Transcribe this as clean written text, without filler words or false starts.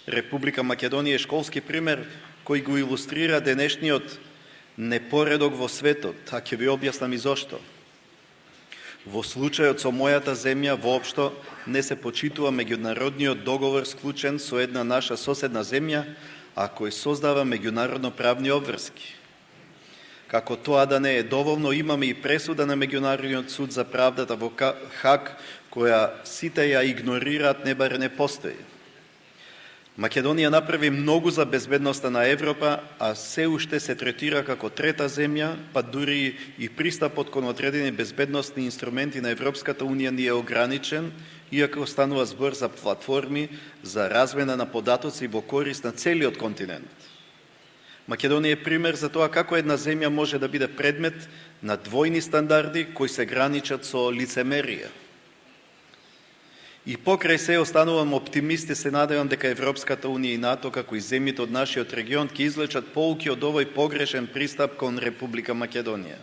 Република Македонија е школски пример кој го илустрира денешниот непоредок во светот, а ќе ви објаснам и зошто. Во случајот со мојата земја воопшто не се почитува меѓународниот договор склучен со една наша соседна земја, а кој создава меѓународно правни обврски. Како тоа да не е доволно, имаме и пресуда на Меѓународниот суд за правдата во Хаг, која сите ја игнорираат, не баре не постои. Македонија направи многу за безбедноста на Европа, а се уште се третира како трета земја, па дури и пристапот кон одредени безбедносни инструменти на Европската Унија ни е ограничен, иако станува збор за платформи за размена на податоци во корист на целиот континент. Македонија е пример за тоа како една земја може да биде предмет на двојни стандарди кои се граничат со лицемерие. И покрај се останувам оптимист и се надевам дека Европската Унија и НАТО, како и земјите од нашиот регион, ќе извлечат поуки од овој погрешен пристап кон Република Македонија.